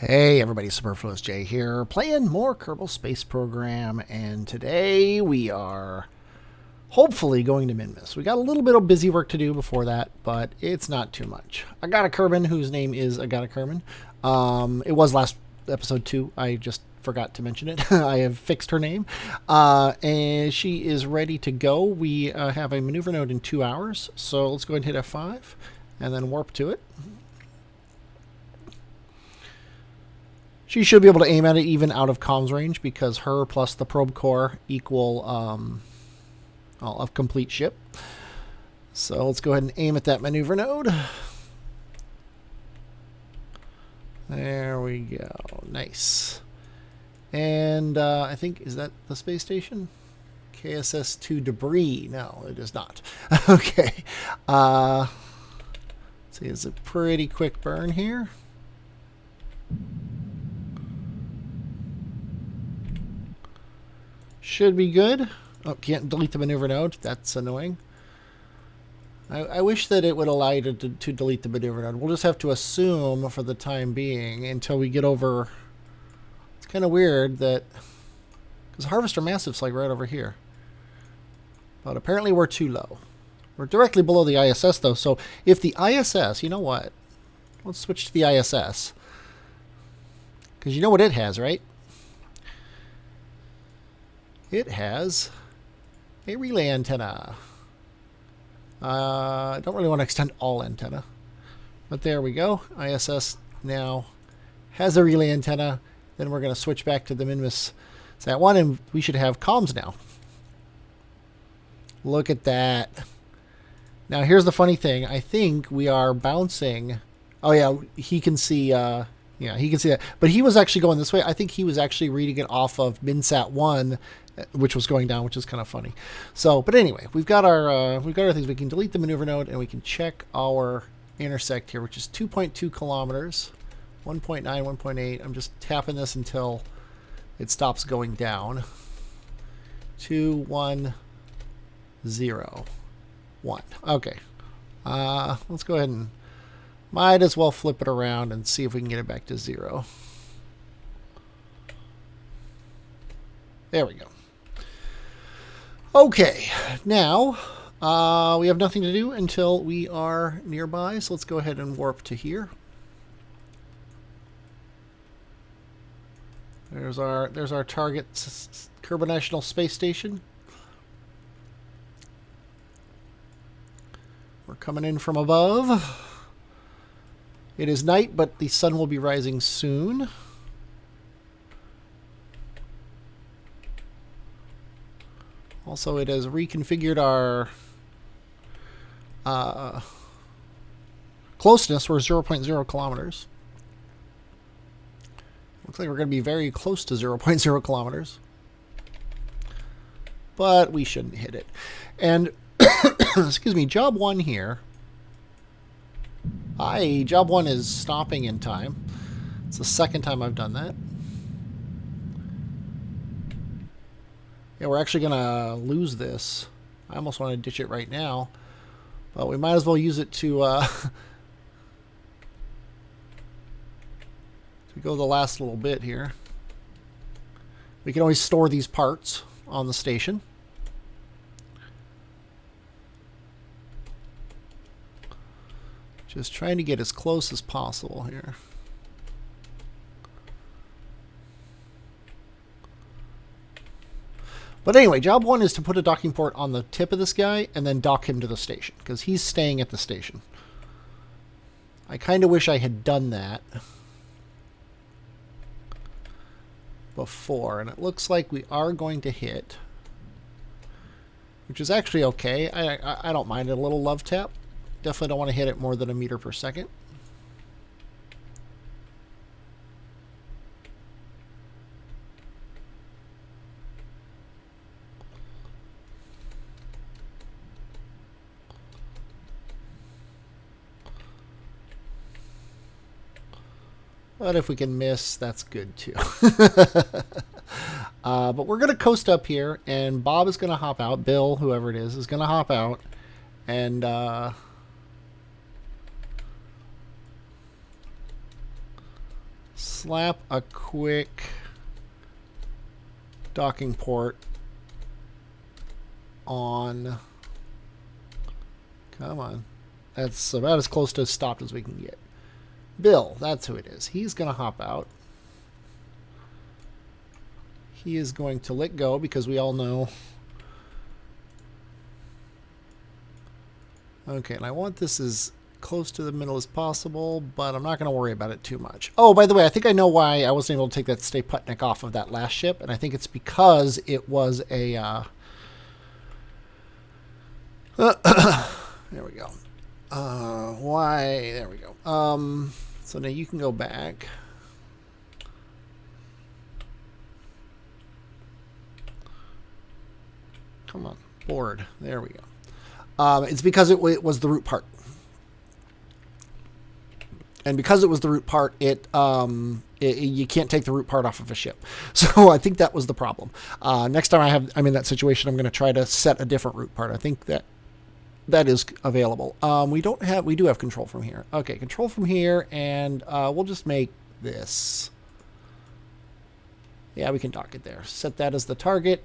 Hey everybody, Superfluous J here, playing more Kerbal Space Program, and today we are hopefully going to Minmus. We got a little bit of busy work to do before that, but it's not too much. I got a Kerbin whose name is Agata Kerman. It was last episode 2, I just forgot to mention it. I have fixed her name, and she is ready to go. We have a maneuver node in 2 hours, so let's go ahead and hit F5 and then warp to it. She should be able to aim at it even out of comms range because her plus the probe core equal a complete ship. So let's go ahead and aim at that maneuver node. There we go. Nice. And I think, is that the space station? KSS-2 debris. No, it is not. Okay. See, it's a pretty quick burn here. Should be good. Oh, can't delete the maneuver node. That's annoying. I wish that it would allow you to delete the maneuver node. We'll just have to assume for the time being until we get over... It's kind of weird that... Because Harvester Massive's like right over here. But apparently we're too low. We're directly below the ISS though, so if the ISS... You know what? Let's switch to the ISS. Because you know what it has, right? It has a relay antenna. I don't really want to extend all antenna. But there we go. ISS now has a relay antenna. Then we're going to switch back to the Minmus Sat-1, and we should have comms now. Look at that. Now here's the funny thing. I think we are bouncing. Oh yeah, he can see... yeah, he can see that. But he was actually going this way. I think he was actually reading it off of MinSat-1, which was going down, which is kind of funny. So, but anyway, we've got our things. We can delete the maneuver node, and we can check our intersect here, which is 2.2 kilometers, 1.9, 1.8. I'm just tapping this until it stops going down. 2, 1, 0, 1. Okay. Let's go ahead and might as well flip it around and see if we can get it back to 0. There we go. Okay, now we have nothing to do until we are nearby, so let's go ahead and warp to here. There's our target, Kerbal National Space Station. We're coming in from above. It is night, but the sun will be rising soon. Also, it has reconfigured our closeness. We're 0.0 kilometers. Looks like we're going to be very close to 0.0 kilometers. But we shouldn't hit it. And, excuse me, job 1 here. Job 1 is stopping in time. It's the second time I've done that. Yeah, we're actually going to lose this. I almost want to ditch it right now. But we might as well use it to go the last little bit here. We can always store these parts on the station. Just trying to get as close as possible here. But anyway, job 1 is to put a docking port on the tip of this guy and then dock him to the station, because he's staying at the station. I kind of wish I had done that before, and it looks like we are going to hit, which is actually okay. I don't mind a little love tap. Definitely don't want to hit it more than a meter per second. But if we can miss, that's good too. But we're going to coast up here, and Bob is going to hop out. Bill, whoever it is going to hop out. And slap a quick docking port on. Come on. That's about as close to stopped as we can get. Bill, that's who it is. He's going to hop out. He is going to let go because we all know. Okay, and I want this as close to the middle as possible, but I'm not going to worry about it too much. Oh, by the way, I think I know why I wasn't able to take that Stay Putnik off of that last ship, and I think it's because it was a... there we go. Why? There we go. So now you can go back. Come on, board. There we go. It's because it was the root part. And because it was the root part, you can't take the root part off of a ship. So I think that was the problem. Next time I'm in that situation, I'm going to try to set a different root part. I think that is available. We do have control from here. Okay, control from here, and we'll just make this. Yeah, we can dock it there. Set that as the target.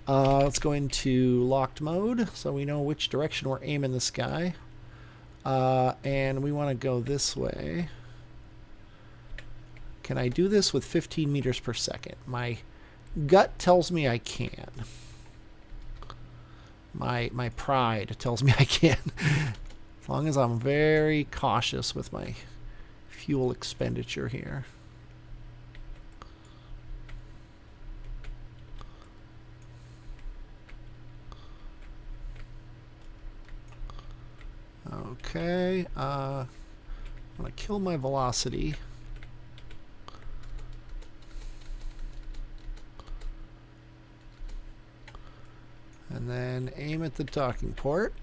Let's go into locked mode so we know which direction we're aiming the sky. And we want to go this way. Can I do this with 15 meters per second? My gut tells me I can. My pride tells me I can. As long as I'm very cautious with my fuel expenditure here. Okay, I'm going to kill my velocity. And then aim at the docking port.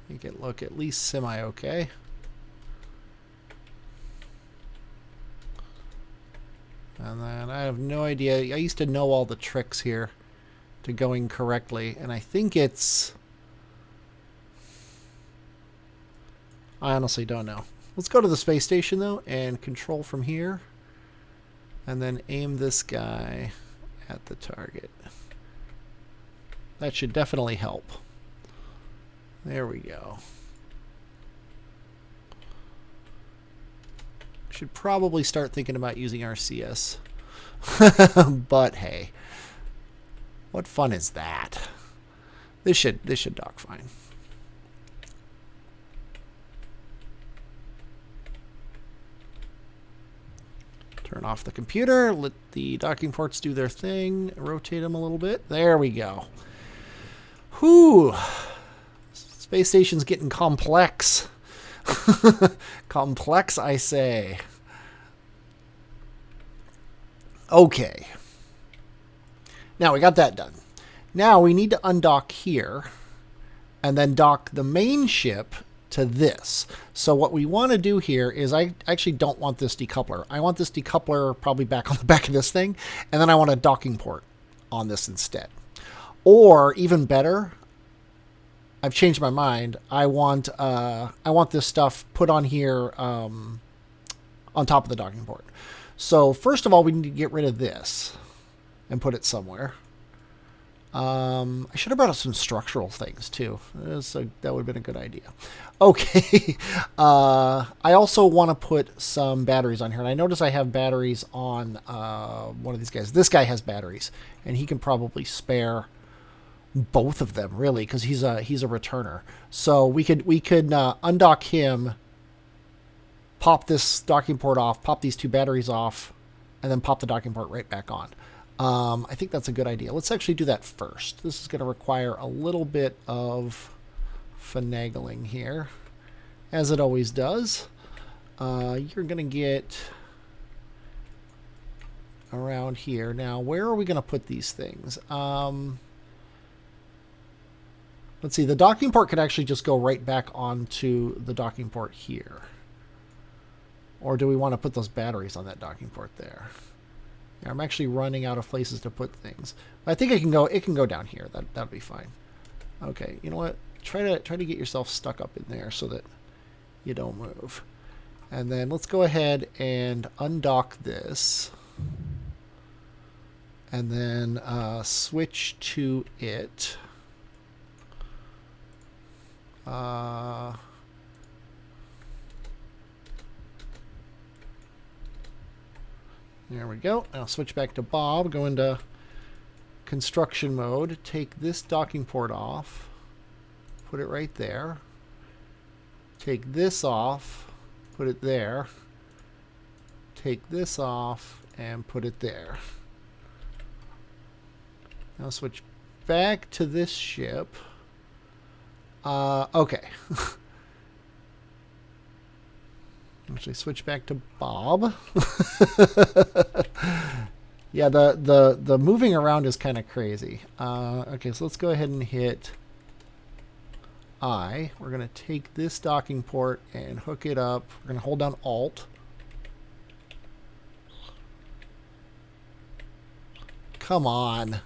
Make it look at least semi-okay. And then I have no idea. I used to know all the tricks here to going correctly. And I think it's... I honestly don't know. Let's go to the space station, though, and control from here. And then aim this guy at the target. That should definitely help. There we go. Should probably start thinking about using RCS. But hey, what fun is that? This should dock fine. Turn off the computer, let the docking ports do their thing, rotate them a little bit. There we go. Whew. Space station's getting complex. Complex, I say. Okay. Now we got that done. Now we need to undock here and then dock the main ship to this. So what we want to do here is I actually don't want this decoupler. I want this decoupler probably back on the back of this thing, and then I want a docking port on this instead. Or even better, I've changed my mind. I want this stuff put on here on top of the docking port. So first of all, we need to get rid of this and put it somewhere. I should have brought up some structural things too. That would have been a good idea. Okay. I also want to put some batteries on here. And I notice I have batteries on one of these guys. This guy has batteries, and he can probably spare both of them, really, because he's a returner. So we could undock him, pop this docking port off, pop these two batteries off, and then pop the docking port right back on. I think that's a good idea. Let's actually do that first. This is going to require a little bit of finagling here, as it always does. You're going to get around here. Now, where are we going to put these things? Let's see. The docking port could actually just go right back onto the docking port here. Or do we want to put those batteries on that docking port there? Yeah, I'm actually running out of places to put things. I think it can go down here. That'll be fine. Okay, you know what? try to get yourself stuck up in there so that you don't move. And then let's go ahead and undock this. And then switch to it. There we go. Now switch back to Bob. Go into construction mode. Take this docking port off. Put it right there. Take this off. Put it there. Take this off and put it there. Now switch back to this ship. Okay. Actually, switch back to Bob. Yeah, the moving around is kind of crazy. Okay, so let's go ahead and hit I. We're going to take this docking port and hook it up. We're going to hold down Alt. Come on.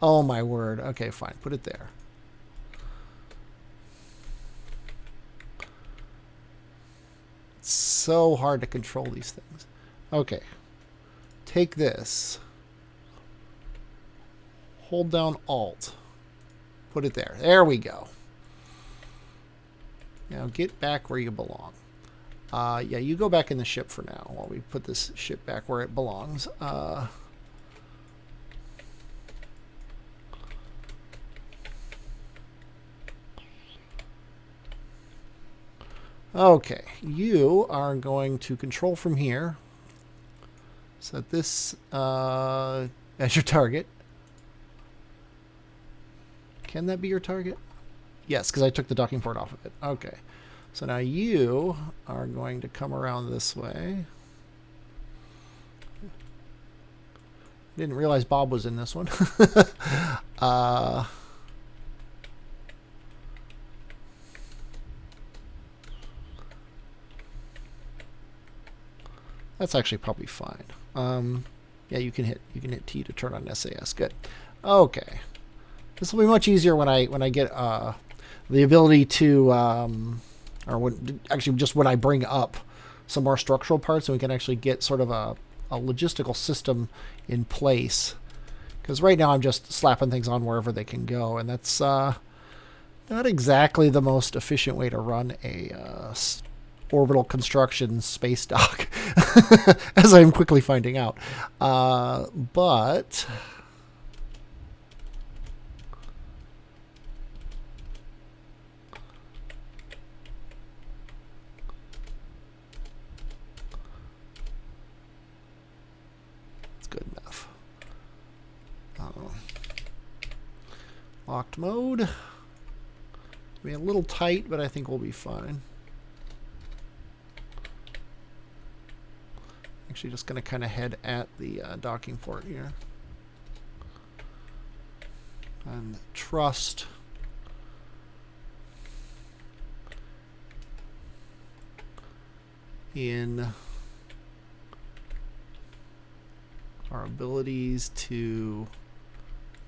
Oh, my word. Okay, fine. Put it there. It's so hard to control these things. Okay. Take this. Hold down Alt. Put it there. There we go. Now get back where you belong. Yeah, you go back in the ship for now while we put this ship back where it belongs. Okay, you are going to control from here. Set this as your target. Can that be your target? Yes, because I took the docking port off of it. Okay. So now you are going to come around this way. Didn't realize Bob was in this one. That's actually probably fine. Yeah, you can hit T to turn on SAS. Good. Okay. This will be much easier when I get the ability to actually just when I bring up some more structural parts and we can actually get sort of a logistical system in place. Because right now I'm just slapping things on wherever they can go, and that's not exactly the most efficient way to run a orbital construction space dock, as I'm quickly finding out. But it's good enough. Locked mode. Be a little tight, but I think we'll be fine. Actually, just going to kind of head at the docking port here. And trust in our abilities to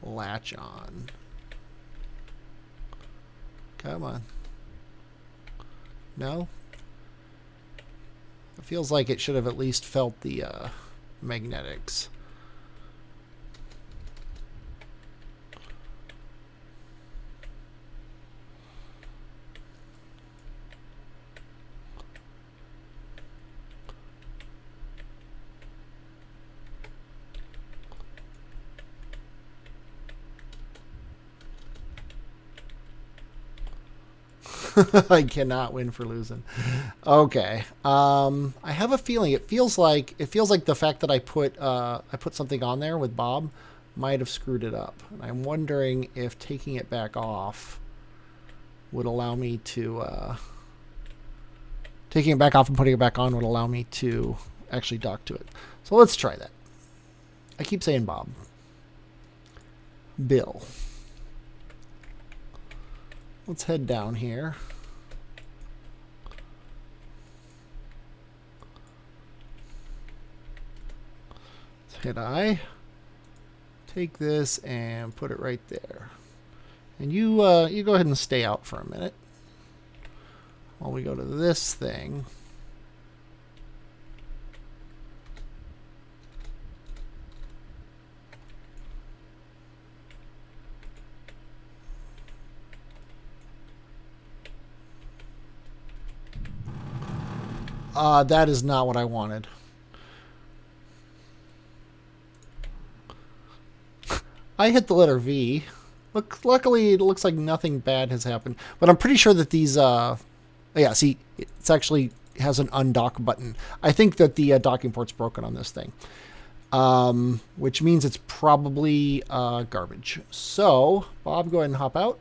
latch on. Come on. No? It feels like it should have at least felt the magnetics. I cannot win for losing. Okay. I have a feeling it feels like the fact that I put something on there with Bob might have screwed it up. And I'm wondering if taking it back off would allow me to taking it back off and putting it back on would allow me to actually dock to it. So let's try that. I keep saying Bob. Bill. Let's head down here. Let's hit I. Take this and put it right there. And you go ahead and stay out for a minute while we go to this thing. That is not what I wanted. I hit the letter V. Luckily, it looks like nothing bad has happened. But I'm pretty sure that these... yeah, see, it's actually has an undock button. I think that the docking port's broken on this thing. Which means it's probably garbage. So, Bob, go ahead and hop out.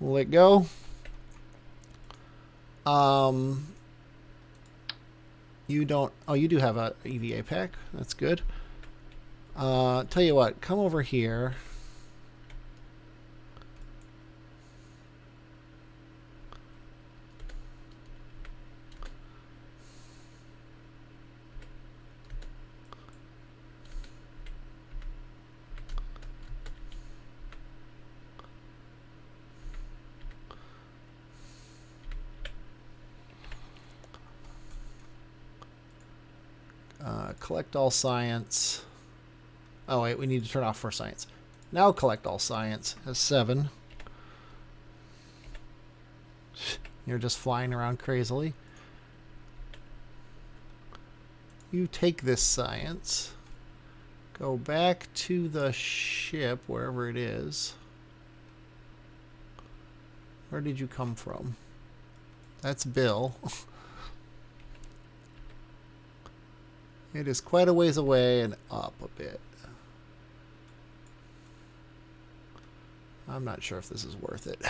Let go. You don't... Oh, you do have a EVA pack. That's good. Tell you what, come over here. Collect all science. Oh, wait, we need to turn off for science. Now collect all science has 7. You're just flying around crazily. You take this science. Go back to the ship, wherever it is. Where did you come from? That's Bill. It is quite a ways away and up a bit. I'm not sure if this is worth it.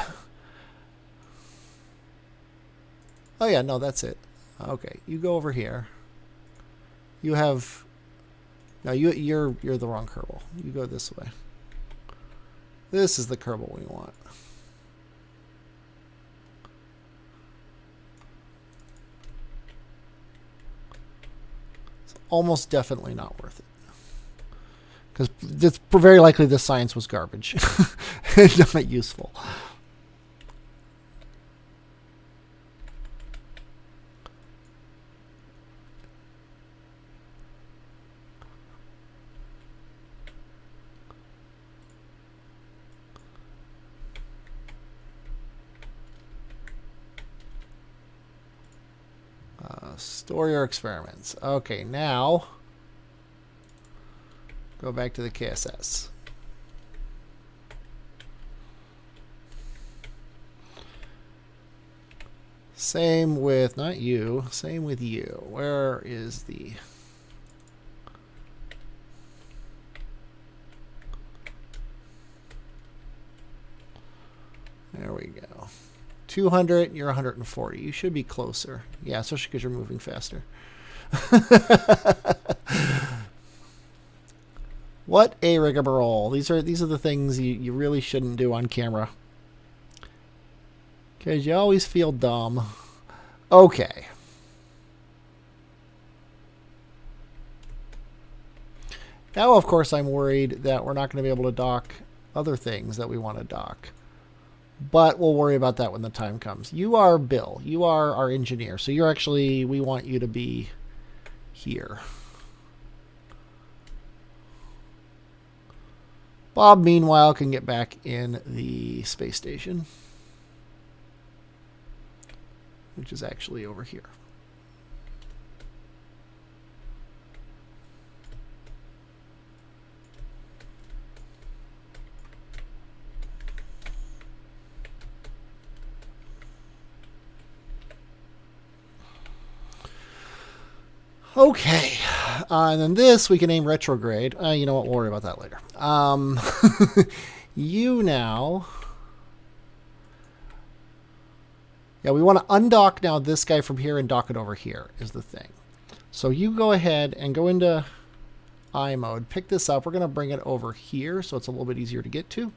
Oh yeah, no, that's it. Okay, you go over here. You have... No, you're the wrong Kerbal. You go this way. This is the Kerbal we want. It's almost definitely not worth it. Because it's very likely this science was garbage. It's not useful. Store your experiments. Okay, now go back to the KSS. Same with, not you, same with you. Where is the... There we go. 200, you're 140. You should be closer. Yeah, especially because you're moving faster. What a rigmarole. These are the things you really shouldn't do on camera. Because you always feel dumb. Okay. Now, of course, I'm worried that we're not going to be able to dock other things that we want to dock. But we'll worry about that when the time comes. You are Bill. You are our engineer. So you're actually, we want you to be here. Bob, meanwhile, can get back in the space station, which is actually over here. Okay, and then this we can name retrograde. You know what? We'll worry about that later. You now... Yeah, we want to undock now this guy from here and dock it over here is the thing. So you go ahead and go into I mode. Pick this up. We're going to bring it over here so it's a little bit easier to get to.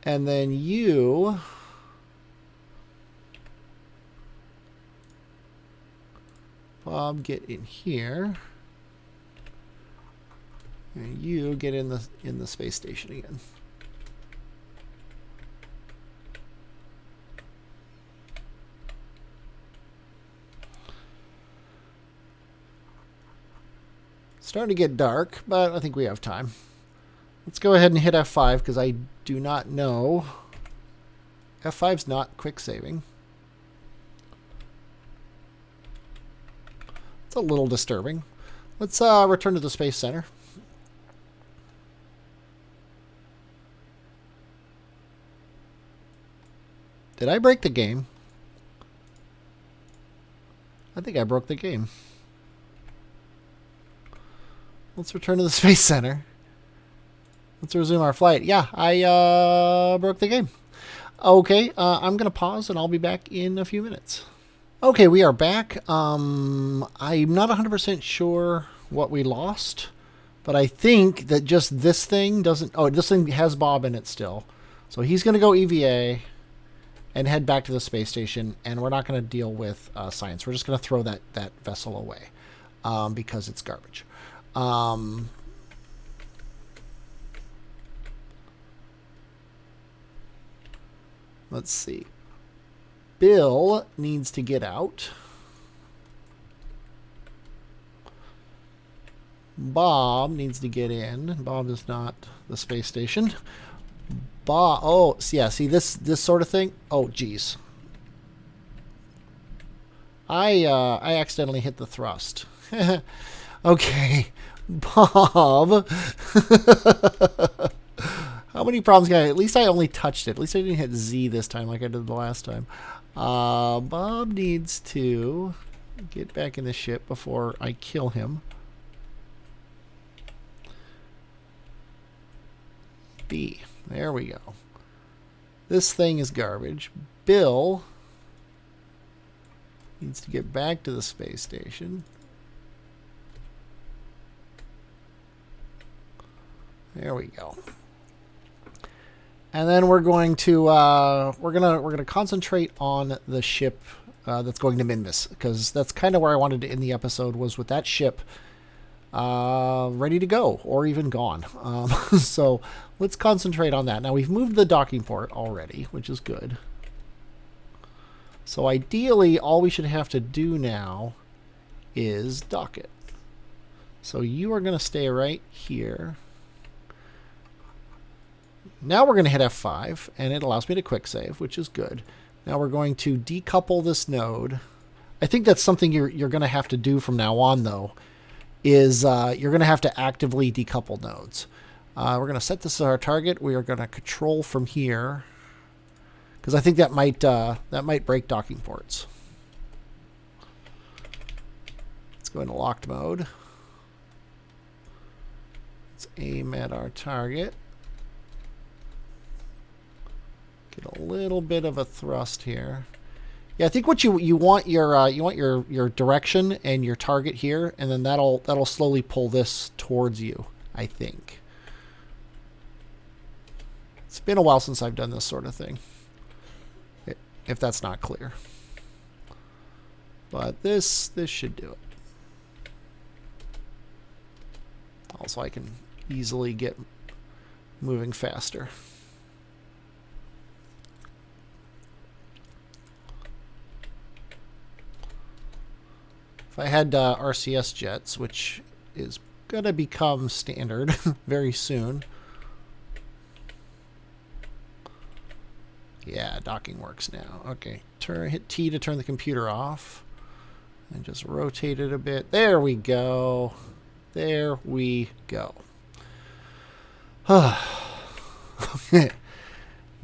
And then you... Bob, get in here. And you get in the space station again. Starting to get dark, but I think we have time. Let's go ahead and hit F5 because I do not know. F5's not quick saving. It's a little disturbing. Let's return to the Space Center. Did I break the game? I think I broke the game. Let's return to the Space Center. Let's resume our flight. Yeah, I broke the game. Okay, I'm going to pause and I'll be back in a few minutes. Okay, we are back. I'm not 100% sure what we lost, but I think that just this thing doesn't... Oh, this thing has Bob in it still. So he's going to go EVA and head back to the space station, and we're not going to deal with science. We're just going to throw that vessel away because it's garbage. Let's see. Bill needs to get out. Bob needs to get in. Bob is not the space station. Bob. Oh, yeah. See this sort of thing. Oh, geez. I accidentally hit the thrust. Okay, Bob. How many problems got I? At least I only touched it. At least I didn't hit Z this time like I did the last time. Bob needs to get back in the ship before I kill him. B. There we go. This thing is garbage. Bill needs to get back to the space station. There we go. And then we're going to we're gonna concentrate on the ship that's going to Minmus, because that's kind of where I wanted to end the episode, was with that ship ready to go or even gone. So let's concentrate on that. Now we've moved the docking port already, which is good. So ideally, all we should have to do now is dock it. So you are going to stay right here. Now we're going to hit F5, and it allows me to quick save, which is good. Now we're going to decouple this node. I think that's something you're going to have to do from now on, though, is you're going to have to actively decouple nodes. We're going to set this as our target. We are going to control from here, because I think that might break docking ports. Let's go into locked mode. Let's aim at our target. Get a little bit of a thrust here. Yeah, I think what you want your direction and your target here, and then that'll slowly pull this towards you, I think. It's been a while since I've done this sort of thing, if that's not clear. But this should do it. Also, I can easily get moving faster. If I had RCS jets, which is going to become standard very soon. Yeah, docking works now. Okay, hit T to turn the computer off. And just rotate it a bit. There we go. There we go. Okay.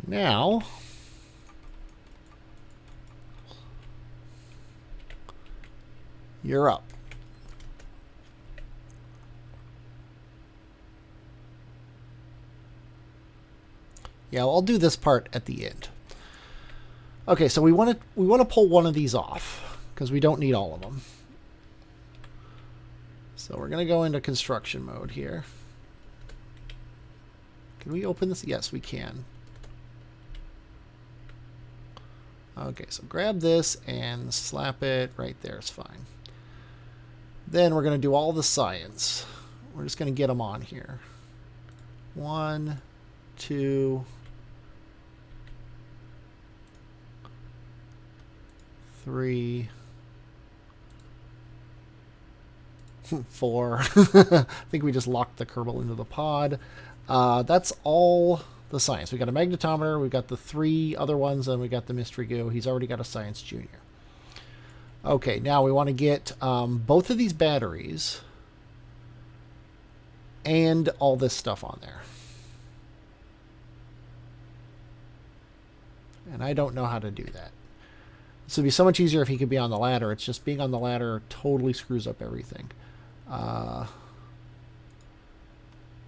Now, you're up. Yeah, I'll do this part at the end. Okay, so we want to pull one of these off because we don't need all of them. So we're going to go into construction mode here. Can we open this? Yes, we can. Okay, so grab this and slap it right there. It's fine. Then we're going to do all the science. we're just going to get them on here. 1, 2, 3, 4. I think we just locked the Kerbal into the pod. That's all the science. We got a magnetometer, we've got the 3 other ones, and we got the mystery goo. He's already got a science junior. Okay, now we want to get both of these batteries and all this stuff on there. And I don't know how to do that. This would be so much easier if he could be on the ladder. It's just being on the ladder totally screws up everything.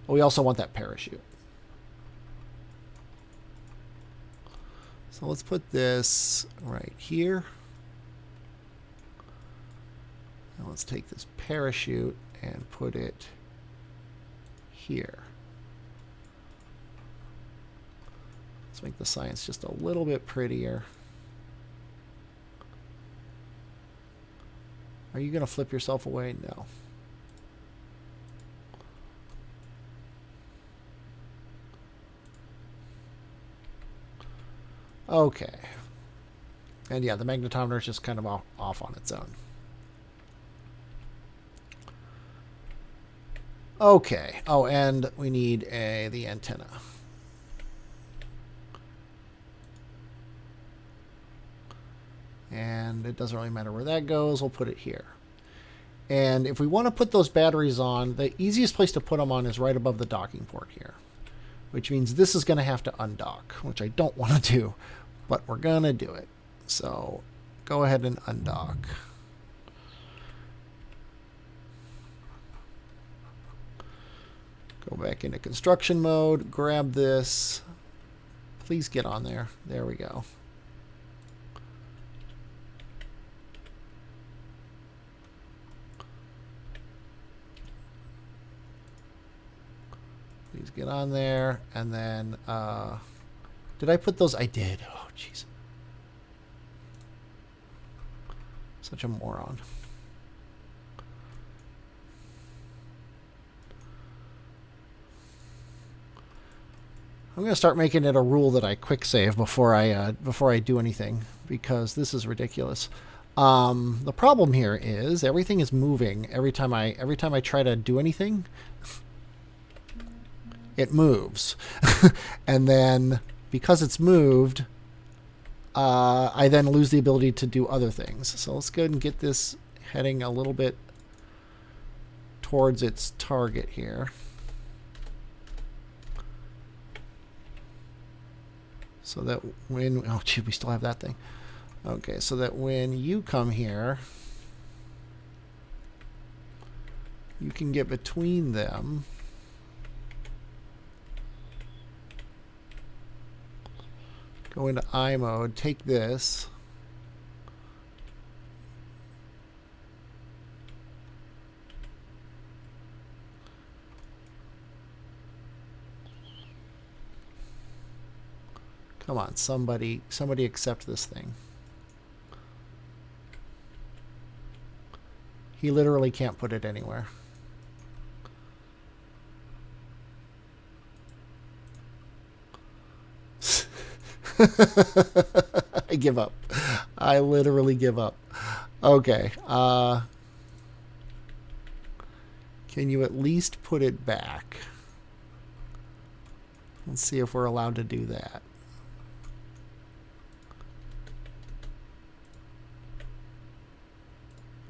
We also want that parachute. So let's put this right here. And let's take this parachute and put it here. Let's make the science just a little bit prettier. Are you going to flip yourself away? No. Okay. And yeah, the magnetometer is just kind of off on its own. Okay. Oh, and we need the antenna. And it doesn't really matter where that goes. We'll put it here. And if we want to put those batteries on, the easiest place to put them on is right above the docking port here, which means this is going to have to undock, which I don't want to do, but we're going to do it. So go ahead and undock. Go back into construction mode, grab this. Please get on there. There we go. Please get on there. And then, did I put those? I did. Oh, jeez. Such a moron. I'm going to start making it a rule that I quick save before I do anything, because this is ridiculous. The problem here is everything is moving every time I try to do anything. It moves, and then because it's moved, I then lose the ability to do other things. So let's go ahead and get this heading a little bit towards its target here. So that when, oh gee, we still have that thing. Okay, so that when you come here, you can get between them. Go into I mode, take this. Come on, somebody accept this thing. He literally can't put it anywhere. I give up. I literally give up. Okay. Can you at least put it back? Let's see if we're allowed to do that.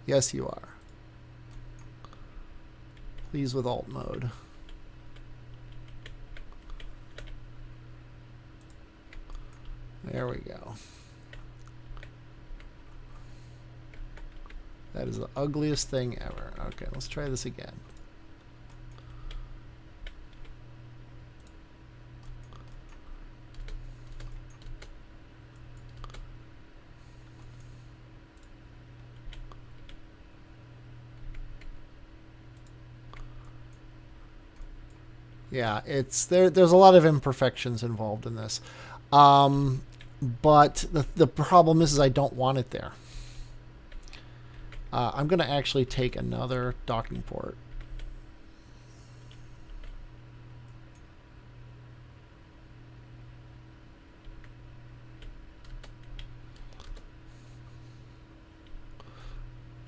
Yes, you are. Please with alt mode. There we go. That is the ugliest thing ever. Okay, let's try this again. Yeah, there's a lot of imperfections involved in this. But the problem is I don't want it there. I'm going to actually take another docking port.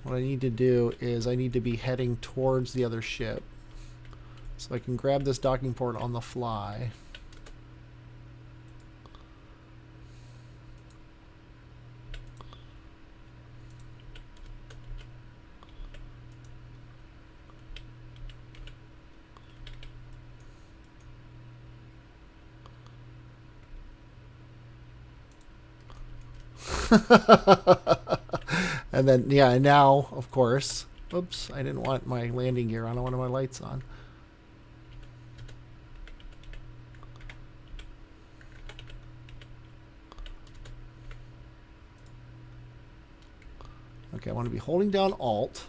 What I need to do is I need to be heading towards the other ship. So I can grab this docking port on the fly. And then, yeah, and now, of course, oops, I didn't want my landing gear on. I wanted my lights on. Okay, I want to be holding down Alt.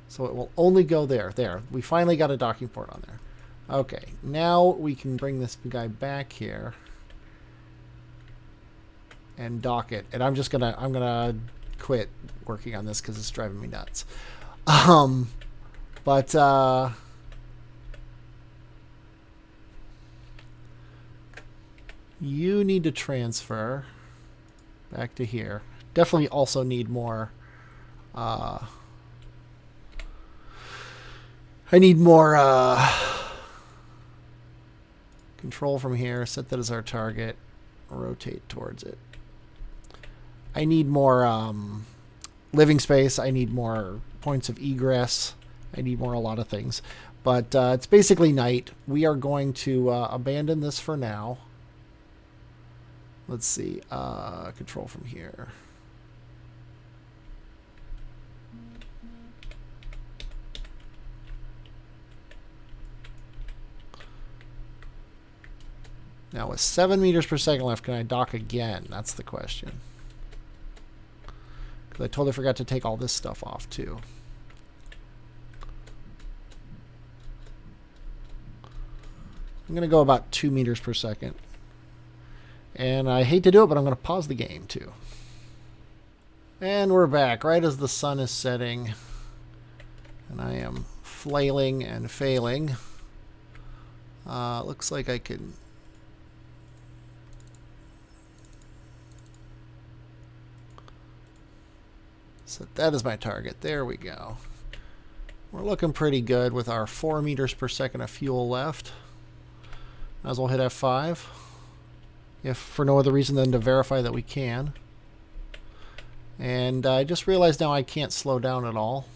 So it will only go there. There. We finally got a docking port on there. Okay, now we can bring this guy back here and dock it. And I'm gonna quit working on this because it's driving me nuts. But you need to transfer back to here. Definitely also need more. I need more control from here. Set that as our target. Rotate towards it. I need more living space. I need more points of egress. I need more a lot of things. But it's basically night. We are going to abandon this for now. Let's see. Control from here. Now with 7 meters per second left, can I dock again? That's the question. Because I totally forgot to take all this stuff off too. I'm going to go about 2 meters per second. And I hate to do it, but I'm going to pause the game too. And we're back right as the sun is setting. And I am flailing and failing. Looks like I can... So that is my target. There we go. We're looking pretty good with our 4 meters per second of fuel left. Might as well hit F5. If for no other reason than to verify that we can. And I just realized now I can't slow down at all.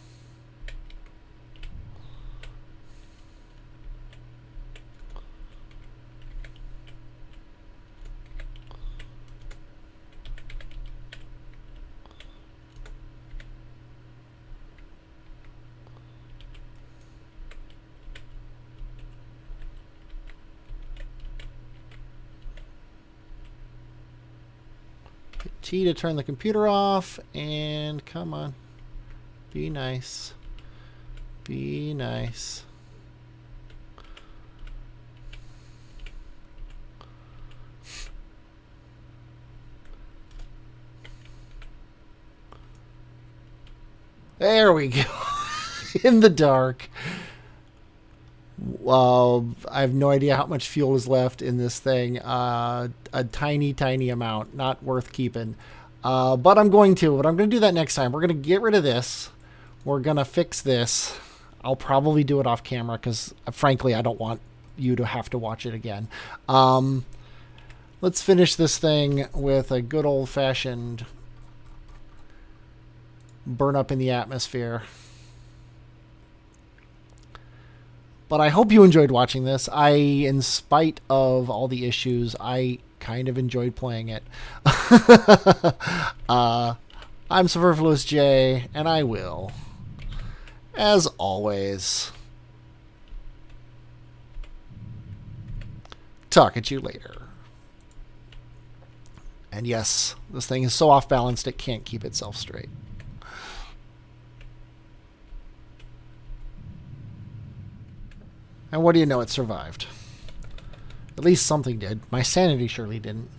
T to turn the computer off, and come on. Be nice. Be nice. There we go. In the dark. I have no idea how much fuel is left in this thing. A tiny, tiny amount. Not worth keeping. But I'm going to. But I'm going to do that next time. We're going to get rid of this. We're going to fix this. I'll probably do it off camera because, frankly, I don't want you to have to watch it again. Let's finish this thing with a good old-fashioned burn up in the atmosphere. But I hope you enjoyed watching this. In spite of all the issues, I kind of enjoyed playing it. I'm Superfluous J, and I will, as always, talk at you later. And yes, this thing is so off-balanced it can't keep itself straight. And what do you know? It survived. At least something did. My sanity surely didn't.